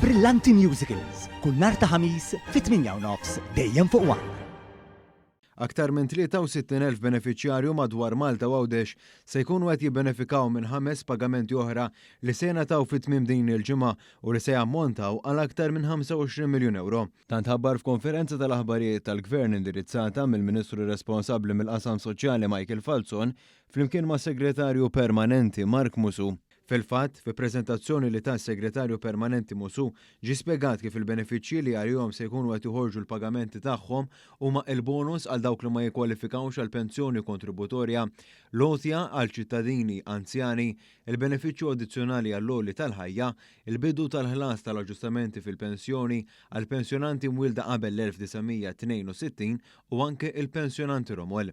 Brillanti Musicals, kull nhar ta' ħamis fit-8:30 dejjem fuq One. Aktar minn 63,000 beneficjarju madwar Malta u Għawdex se jkunu qed jibbenefikaw minn 5 pagamenti oħra li se jingħataw fit-tmiem din il-ġimgħa u li se jammontaw għal aktar minn 25 miljun euro. Tant ħabbar f'konferenza tal-aħbarijiet tal-Gvern indirizzata mill-Ministru responsabbli mill-qasam soċjali Michael Falzon flimkien ma' Segretarju Permanenti Mark Musu. Fil-fatt, fi preżentazzjoni li tas Segretarju Permanenti Musu ġie spjegat kif il-benefiċċji li għalihom se jkunu qed joħorġu l-pagamenti tagħhom huma il-bonus għal dawk li ma jikkwalifikawx għal pensjoni kontributorja, lotja għal ċittadini anzjani, il-benefiċċju addizzjonali għall-għoli tal-ħajja, il-bidu tal-ħlas tal-aġġustamenti fil-pensjoni għal pensjonanti mwilda qabel l-1962 u anke il-pensjonanti Romol.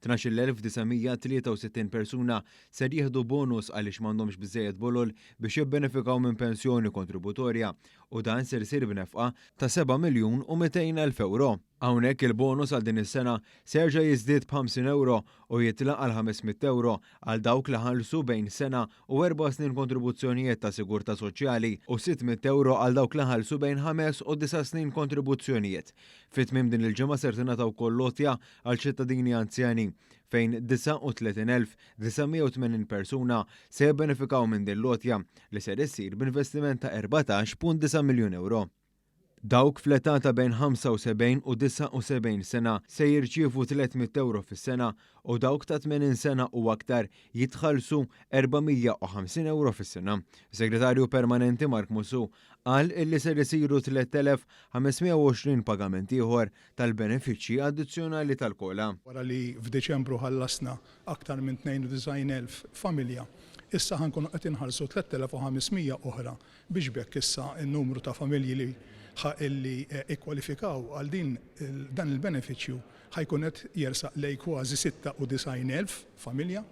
12,963 persuna ser jieħdu bonus għaliex m'għandhomx biżżejjed bolol biex jibbenefikaw minn pensjoni kontributorja u dan ser isir b'nefqa ta' 7,200,000 euro. Hawnhekk il-bonus għal din is-sena serġa' jiżdied b'50 euro u jitlaq għal 500 euro għal dawk li ħallsu bejn sena u 4 snin kontribuzzjonijiet ta' sigurtà soċjali u 600 euro għal dawk li ħallsu bejn 5 u 9 snin kontribuzzjonijiet. Fit-tmiem din il-ġimgħa ser tingħataw wkoll lotja għal ċittadini anzjani fejn 39,980 persuna se jibbenefikaw minn din lotja li ser issir b'investiment ta' 14.9 miljun euro. Dawk fl-età ta' bejn 75 u 79 sena se jirċievu 300 euro fis-sena u dawk ta' 80 sena u aktar jitħallsu 450 euro fis-sena. Segretarju Permanenti Mark Musu qal illi ser isiru 3,520 pagament ieħor tal-benefiċċji addizzjonali tal-kola. Wara li f'Deċembru ħallasna aktar minn 92,000 familja, issa ħankunu qed inħallsu 3,500 oħra biex bekk issa n-numru ta' familji li ikkwalifikaw għal dan il-benefiċċju ħajkun qed jersaq lejn kważi 96,000 familja.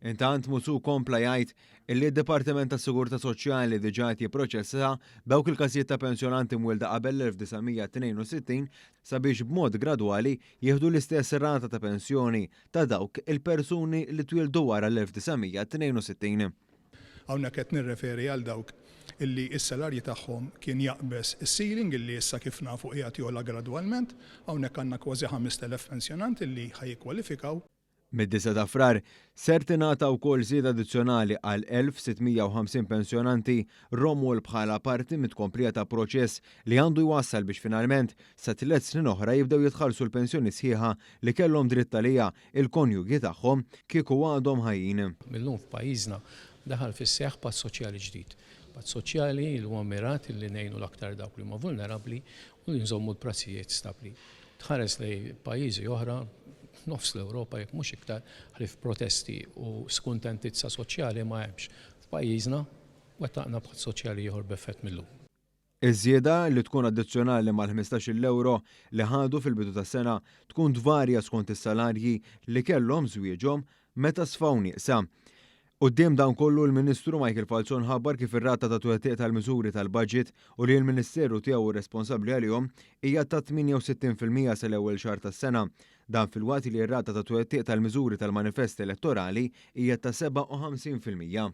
Intant Musu kompla jgħid illi d-Dipartiment tas-Sigurtà Soċjali diġà qed jipproċessa dawk il-każijiet ta' pensjonanti mwilda qabel l-1962 sabiex b'mod gradwali jieħdu l-istess rata ta' pensjoni ta' dawk il-persuni li twildu wara l-1962. Hawnhekk qed nirreferi għal dawk illi s-salarji tagħhom kien jaqbes is-ceiling illi issa kif nafu qiegħed jogħla gradwalment, hawnhekk għandna kważi 5,000 pensjonant illi ħajjikkwalifikaw. Mid-9 ta' frar ser tingħata wkoll żieda addizzjonali għal 1,650 pensjonanti Romul bħala parti mitkomplija ta' proċess li għandu jwassal biex finalment sa 3 snin oħra jibdew jitħallsu l-pensjoni sħiħa li kellhom dritt għalija il-konjugi tagħhom kieku għadhom ħajjin. Millum f'pajjiżna daħal fis-seħħ patt soċjali ġdid. Patt soċjali li huwa mirat li ngħinu l-aktar dawk li huma vulnerabbli u li nżommu l-prezzijiet stabbli. Tħares lejn pajjiżi oħra nofs l-Ewropa jekk mhux iktar ħlif protesti u skuntentizza soċjali ma hemmx. F'pajjiżna wettaqna patt soċjali ieħor b'effett millum. Iż-żieda li tkun addizzjonali mal-15 euro li ħadu fil-bidu tas-sena tkun tvarja skont is-salarji li kellhom żwieġhom meta sfaw nieqsa. Quddiem dan kollu l-Ministru Michael Falzon ħabbar kif ir-rata ta' twettiq tal-miżuri tal-budget u li l-Ministeru tiegħu responsabbli għalihom hija ta' 68% sal-ewwel xahar tas-sena. Dan fil-waqt li r-rata ta' twettiq tal-miżuri tal-manifest elettorali hija ta' 57%.